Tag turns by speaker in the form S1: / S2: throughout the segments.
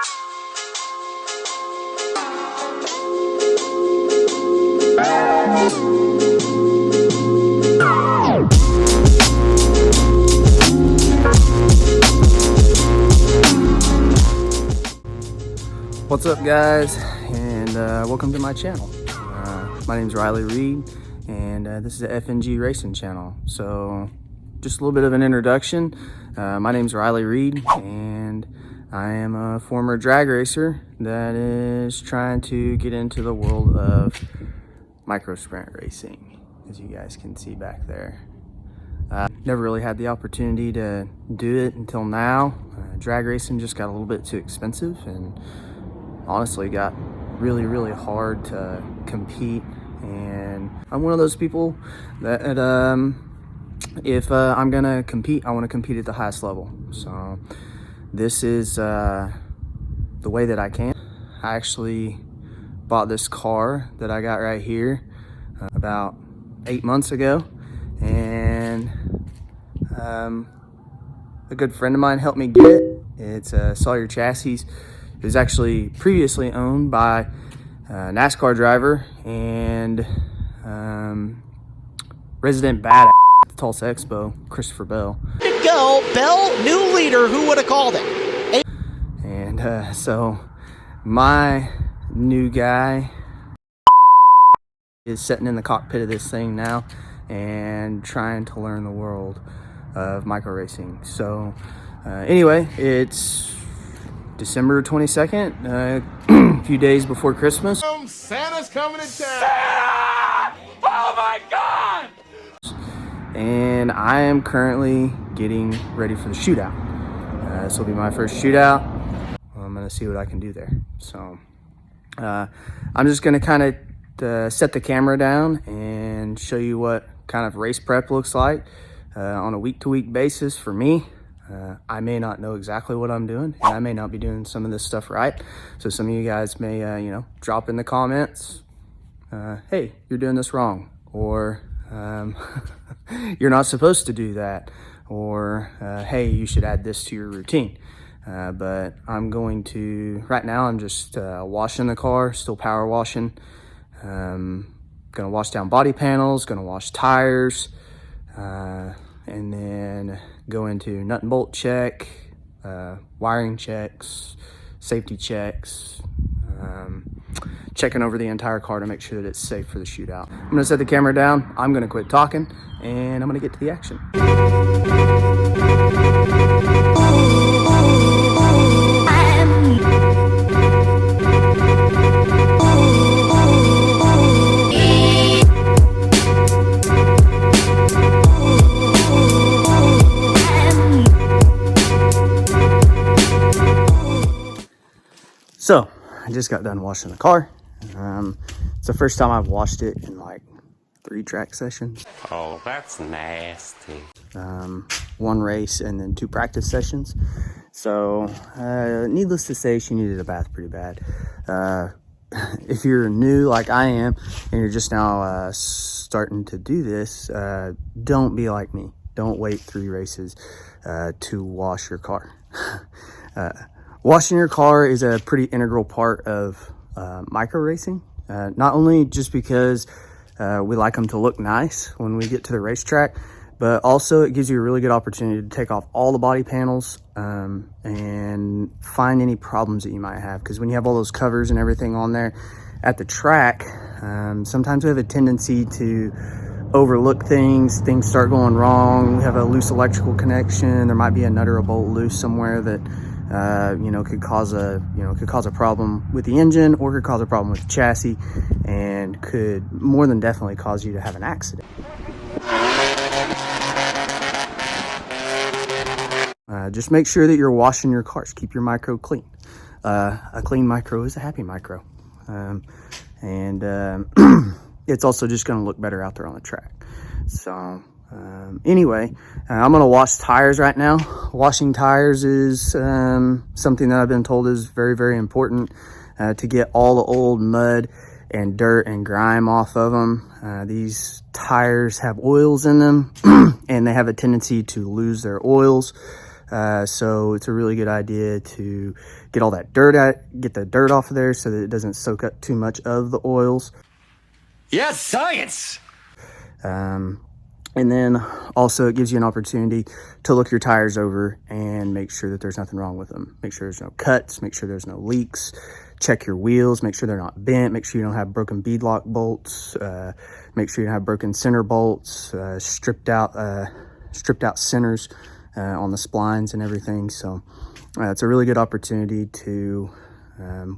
S1: What's up, guys, and welcome to my channel. My name is Riley Reed, and this is the FNG Racing channel. So just a little bit of an introduction. My name is Riley Reed, and I am a former drag racer that is trying to get into the world of micro sprint racing, as you guys can see back there. Never really had the opportunity to do it until now. Drag racing just got a little bit too expensive, and honestly got really hard to compete. And I'm one of those people that if I'm gonna compete, I want to compete at the highest level. So this is the way that I can. I actually bought this car that I got right here about 8 months ago, and a good friend of mine helped me get it. It's a Sawyer chassis. It was actually previously owned by a NASCAR driver and resident badass at the Tulsa Expo, Christopher Bell.
S2: Good go, Bell, new leader, who would have called it?
S1: And so my new guy is sitting in the cockpit of this thing now and trying to learn the world of micro racing. So anyway, it's December 22nd, a few days before Christmas.
S3: Santa's coming to town.
S4: Santa! Oh my God!
S1: And I am currently getting ready for the shootout. This will be my first shootout. I'm gonna see what I can do there. So I'm just gonna kind of set the camera down and show you what kind of race prep looks like on a week-to-week basis for me. I may not know exactly what I'm doing, and I may not be doing some of this stuff right. So some of you guys may, drop in the comments, hey, you're doing this wrong, or you're not supposed to do that, or hey, you should add this to your routine. But I'm going to, right now, I'm just washing the car, still power washing. Gonna wash down body panels, gonna wash tires, and then go into nut and bolt check, wiring checks, safety checks, checking over the entire car to make sure that it's safe for the shootout. I'm gonna set the camera down, I'm gonna quit talking, and I'm gonna get to the action. So I just got done washing the car. It's the first time I've washed it in like 3 track sessions.
S4: Oh, that's nasty.
S1: 1 race and then 2 practice sessions. So needless to say, she needed a bath pretty bad. If you're new like I am and you're just now starting to do this, don't be like me. Don't wait 3 races to wash your car. Washing your car is a pretty integral part of micro racing. Not only just because we like them to look nice when we get to the racetrack, but also it gives you a really good opportunity to take off all the body panels and find any problems that you might have. Because when you have all those covers and everything on there at the track, sometimes we have a tendency to overlook things. Things start going wrong. We have a loose electrical connection. There might be a nut or a bolt loose somewhere that could cause a problem with the engine, or could cause a problem with the chassis, and could more than definitely cause you to have an accident. Just make sure that you're washing your cars. Keep your micro clean. A clean micro is a happy micro, and it's also just going to look better out there on the track. So anyway, I'm gonna wash tires right now. Washing tires is something that I've been told is very important to get all the old mud and dirt and grime off of them. These tires have oils in them and they have a tendency to lose their oils So it's a really good idea to get all that dirt out, get the dirt off of there so that it doesn't soak up too much of the oils.
S3: Yes, science!
S1: And then also it gives you an opportunity to look your tires over and make sure that there's nothing wrong with them. Make sure there's no cuts, make sure there's no leaks, check your wheels, make sure they're not bent, make sure you don't have broken beadlock bolts, make sure you don't have broken center bolts, stripped out centers on the splines and everything. So it's a really good opportunity to,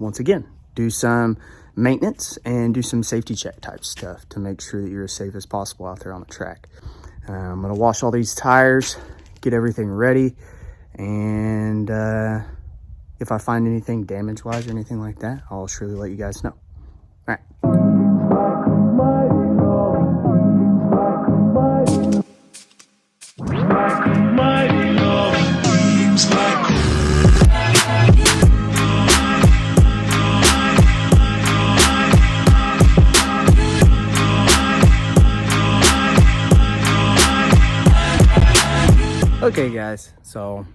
S1: once again, do some maintenance and do some safety check type stuff to make sure that you're as safe as possible out there on the track. I'm going to wash all these tires, get everything ready, and if I find anything damage wise or anything like that, I'll surely let you guys know. All right. Okay guys, so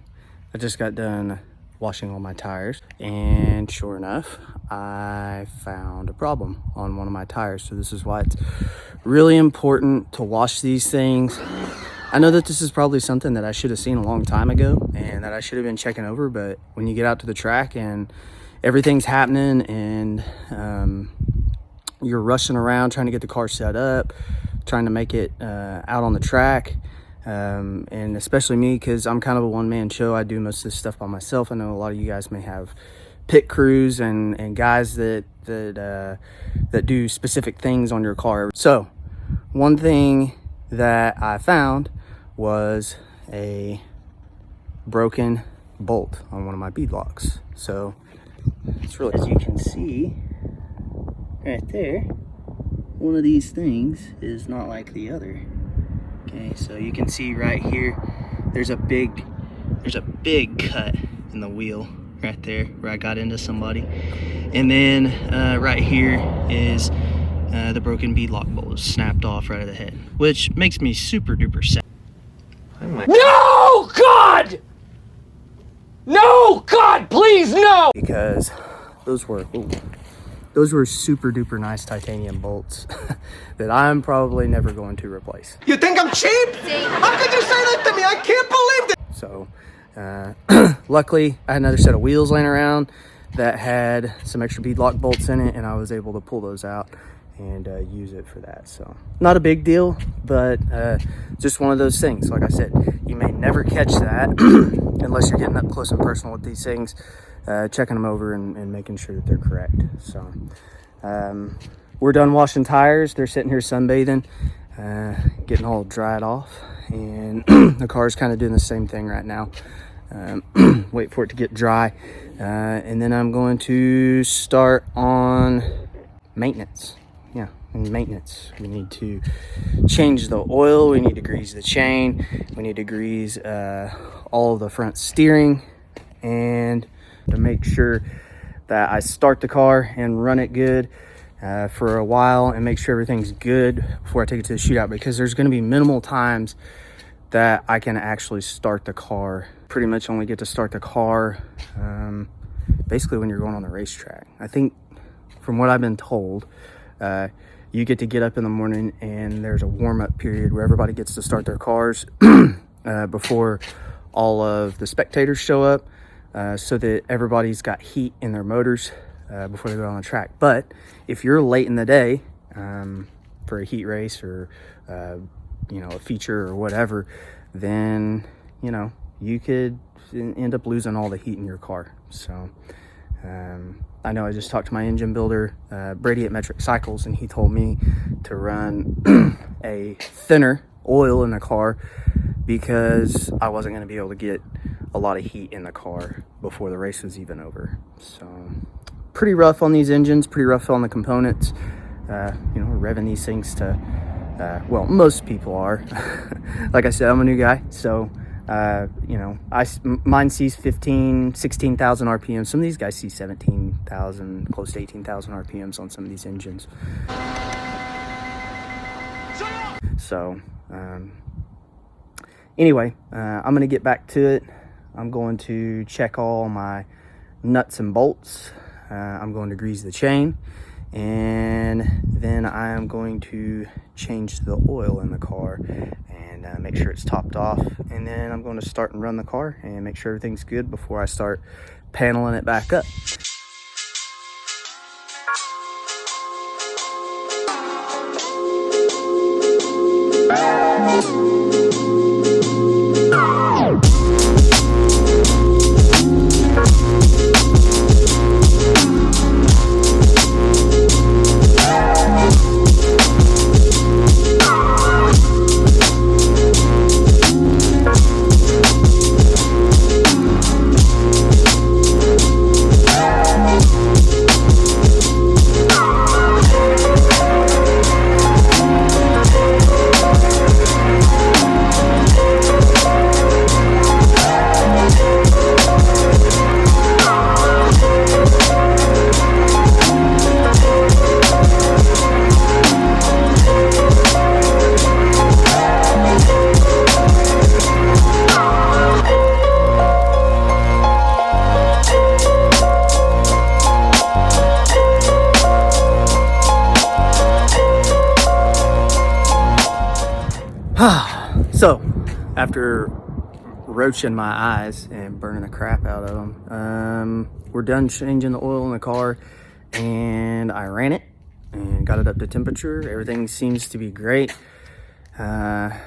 S1: I just got done washing all my tires, and sure enough, I found a problem on one of my tires. So this is why it's really important to wash these things. I know that this is probably something that I should have seen a long time ago and that I should have been checking over, but when you get out to the track and everything's happening and you're rushing around trying to get the car set up, trying to make it out on the track, and especially me, because I'm kind of a one-man show. I do most of this stuff by myself. I know a lot of you guys may have pit crews and guys that do specific things on your car. So one thing that I found was a broken bolt on one of my bead locks. So it's really, as you can see right there, one of these things is not like the other. Okay, so you can see right here, there's a big cut in the wheel right there where I got into somebody. And then right here is the broken beadlock bolt was snapped off right at the head, which makes me super duper sad.
S3: No, God! No, God, please, no!
S1: Because those were super duper nice titanium bolts that I'm probably never going to replace.
S3: You think I'm cheap? How could you say that to me? I can't believe it!
S1: So luckily I had another set of wheels laying around that had some extra beadlock bolts in it, and I was able to pull those out and use it for that. So not a big deal, but just one of those things. Like I said, you may never catch that unless you're getting up close and personal with these things, checking them over and making sure that they're correct. So we're done washing tires. They're sitting here sunbathing, getting all dried off, and the car's kind of doing the same thing right now. Wait for it to get dry, and then I'm going to start on maintenance. Yeah, maintenance. We need to change the oil, we need to grease the chain, we need to grease all of the front steering, and to make sure that I start the car and run it good for a while and make sure everything's good before I take it to the shootout, because there's going to be minimal times that I can actually start the car. Pretty much only get to start the car basically when you're going on the racetrack. I think from what I've been told, you get up in the morning and there's a warm-up period where everybody gets to start their cars before all of the spectators show up, so that everybody's got heat in their motors before they go on the track. But if you're late in the day for a heat race or a feature or whatever, then you could end up losing all the heat in your car. So I know I just talked to my engine builder, Brady at Metric Cycles, and he told me to run a thinner oil in the car because I wasn't going to be able to get a lot of heat in the car before the race was even over. So pretty rough on these engines, pretty rough on the components. Revving these things to, most people are. Like I said, I'm a new guy, so mine sees 16,000 RPMs. Some of these guys see 17,000, close to 18,000 RPMs on some of these engines. So, anyway, I'm going to get back to it. I'm going to check all my nuts and bolts. I'm going to grease the chain, and then I am going to change the oil in the car and make sure it's topped off. And then I'm going to start and run the car and make sure everything's good before I start paneling it back up. So, after roaching my eyes and burning the crap out of them, we're done changing the oil in the car, and I ran it and got it up to temperature. Everything seems to be great. I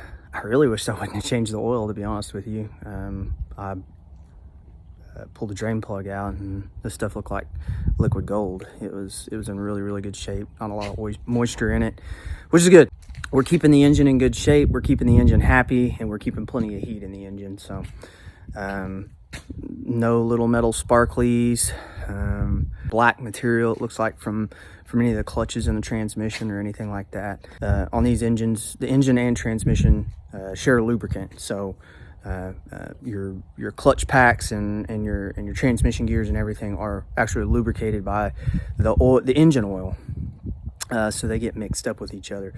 S1: really wish I wouldn't have changed the oil, to be honest with you. I pulled the drain plug out, and this stuff looked like liquid gold. It was in really, really good shape. Not a lot of moisture in it, which is good. We're keeping the engine in good shape. We're keeping the engine happy, and we're keeping plenty of heat in the engine. So, no little metal sparklies, black material. It looks like from any of the clutches in the transmission or anything like that. On these engines, the engine and transmission share lubricant. So, your clutch packs and your transmission gears and everything are actually lubricated by the engine oil. So they get mixed up with each other.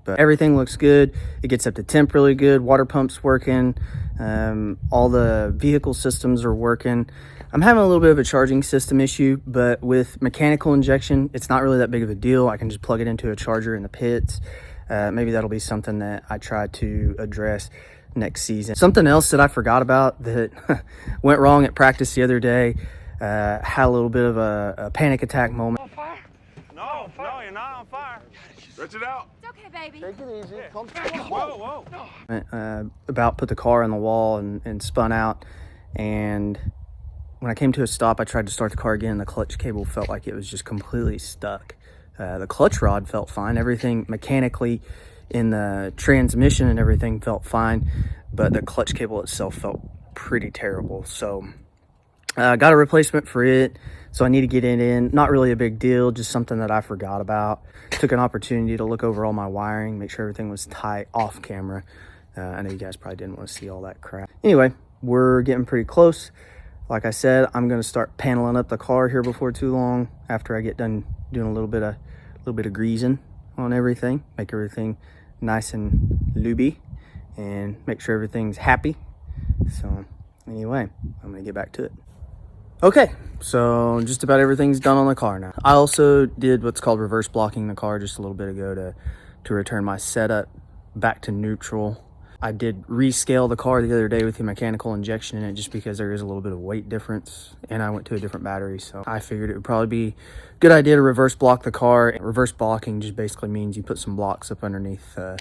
S1: But everything looks good. It gets up to temp really good. Water pump's working. All the vehicle systems are working. I'm having a little bit of a charging system issue, but with mechanical injection, it's not really that big of a deal. I can just plug it into a charger in the pits. Maybe that'll be something that I try to address next season. Something else that I forgot about that went wrong at practice the other day, had a little bit of a panic attack moment.
S4: On fire? No, you're not on fire. Stretch it out.
S3: It's okay, baby.
S5: Take it easy. Come
S4: Whoa.
S1: About put the car in the wall and spun out, and when I came to a stop, I tried to start the car again. The clutch cable felt like it was just completely stuck. The clutch rod felt fine. Everything mechanically in the transmission and everything felt fine, but the clutch cable itself felt pretty terrible. So got a replacement for it, so I need to get it in. Not really a big deal, just something that I forgot about. Took an opportunity to look over all my wiring, make sure everything was tight off camera. I know you guys probably didn't want to see all that crap. Anyway, we're getting pretty close. Like I said, I'm going to start paneling up the car here before too long, after I get done doing a little bit of greasing on everything, make everything nice and lubey, and make sure everything's happy. So anyway, I'm going to get back to it. Okay, so just about everything's done on the car now. I also did what's called reverse blocking the car just a little bit ago to return my setup back to neutral. I did rescale the car the other day with the mechanical injection in it, just because there is a little bit of weight difference, and I went to a different battery, so I figured it would probably be a good idea to reverse block the car. Reverse blocking just basically means you put some blocks up underneath the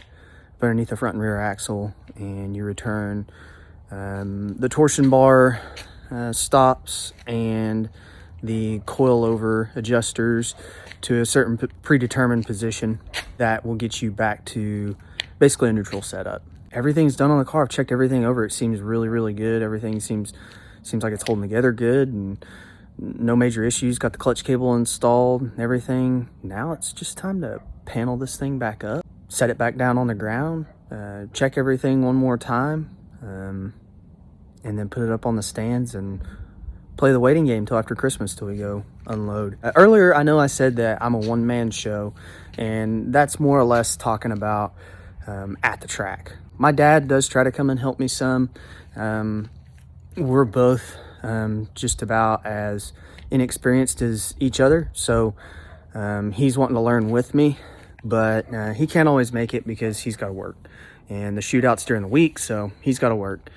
S1: front and rear axle, and you return the torsion bar stops and the coilover adjusters to a certain predetermined position that will get you back to basically a neutral setup. Everything's done on the car. I've checked everything over. It seems really, really good. Everything seems like it's holding together good, and no major issues. Got the clutch cable installed, everything. Now it's just time to panel this thing back up, set it back down on the ground, check everything one more time, and then put it up on the stands and play the waiting game till after Christmas, till we go unload. Earlier, I know I said that I'm a one-man show, and that's more or less talking about at the track. My dad does try to come and help me some. we're both just about as inexperienced as each other. So he's wanting to learn with me, but he can't always make it because he's got to work. And the shootout's during the week, so he's got to work.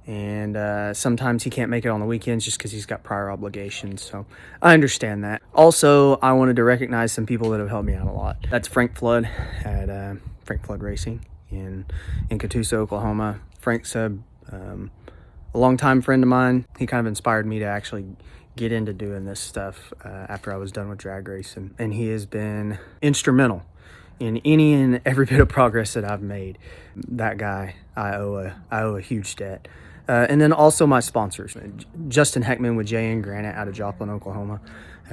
S1: And sometimes he can't make it on the weekends just because he's got prior obligations. So I understand that. Also, I wanted to recognize some people that have helped me out a lot. That's Frank Flood at FNG Racing in Tulsa, Oklahoma. Frank's a longtime friend of mine. He kind of inspired me to actually get into doing this stuff after I was done with drag racing. And he has been instrumental in any and every bit of progress that I've made. That guy, I owe a huge debt. And then also my sponsors, Justin Heckman with J.N. Granite out of Joplin, Oklahoma.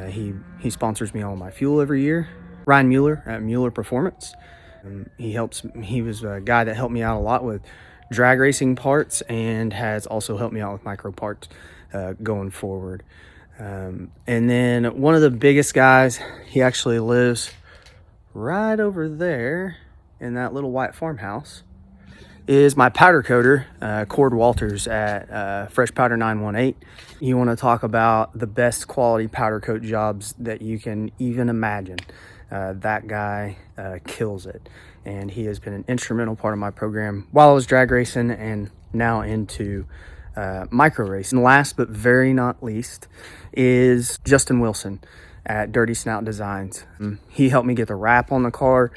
S1: He sponsors me all my fuel every year. Ryan Mueller at Mueller Performance. He was a guy that helped me out a lot with drag racing parts and has also helped me out with micro parts going forward. And then one of the biggest guys, he actually lives right over there in that little white farmhouse, is my powder coater, Cord Walters at Fresh Powder 918. You want to talk about the best quality powder coat jobs that you can even imagine. That guy kills it. And he has been an instrumental part of my program while I was drag racing and now into micro racing. And last but very not least is Justin Wilson at Dirty Snout Designs. He helped me get the wrap on the car.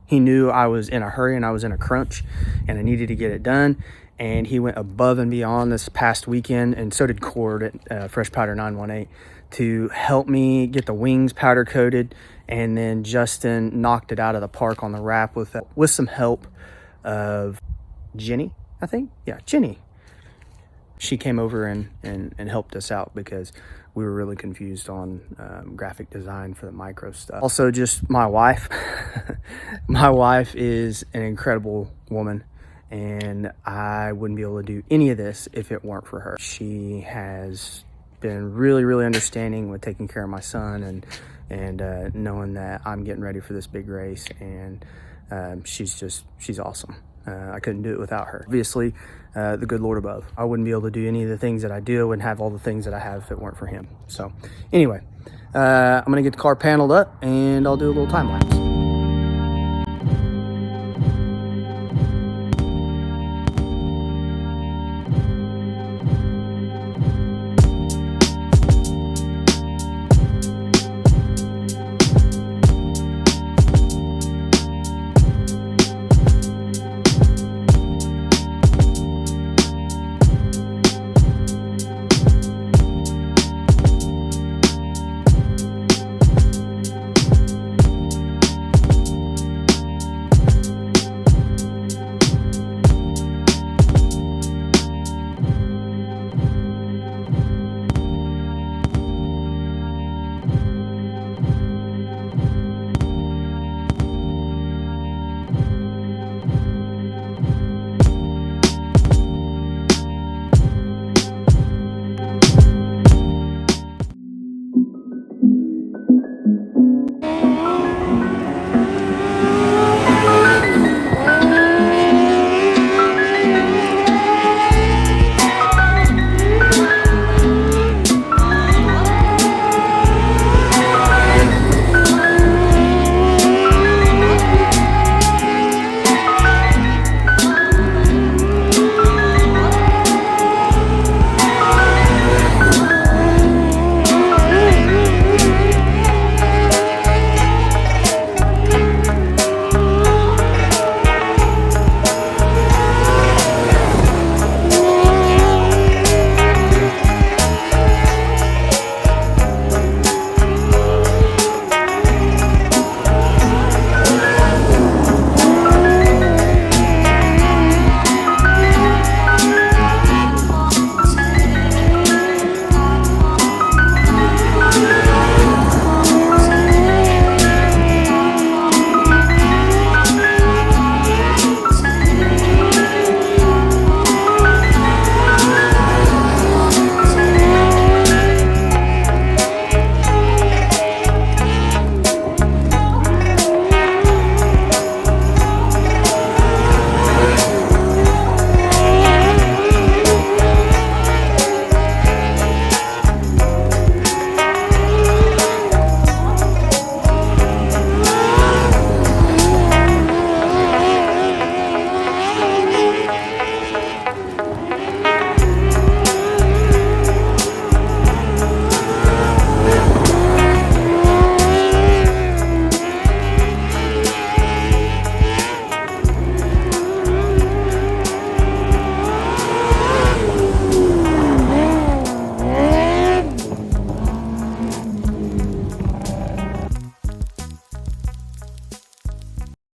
S1: He knew I was in a hurry and I was in a crunch and I needed to get it done. And he went above and beyond this past weekend, and so did Cord at Fresh Powder 918, to help me get the wings powder coated. And then Justin knocked it out of the park on the wrap with some help of Jenny, I think. Yeah, Jenny. She came over and helped us out because we were really confused on graphic design for the micro stuff. Also, just my wife. My wife is an incredible woman, and I wouldn't be able to do any of this if it weren't for her. She has been really, really understanding with taking care of my son and knowing that I'm getting ready for this big race, and she's awesome. I couldn't do it without her. Obviously, the good Lord above. I wouldn't be able to do any of the things that I do and have all the things that I have if it weren't for him. So anyway, I'm gonna get the car paneled up and I'll do a little time lapse.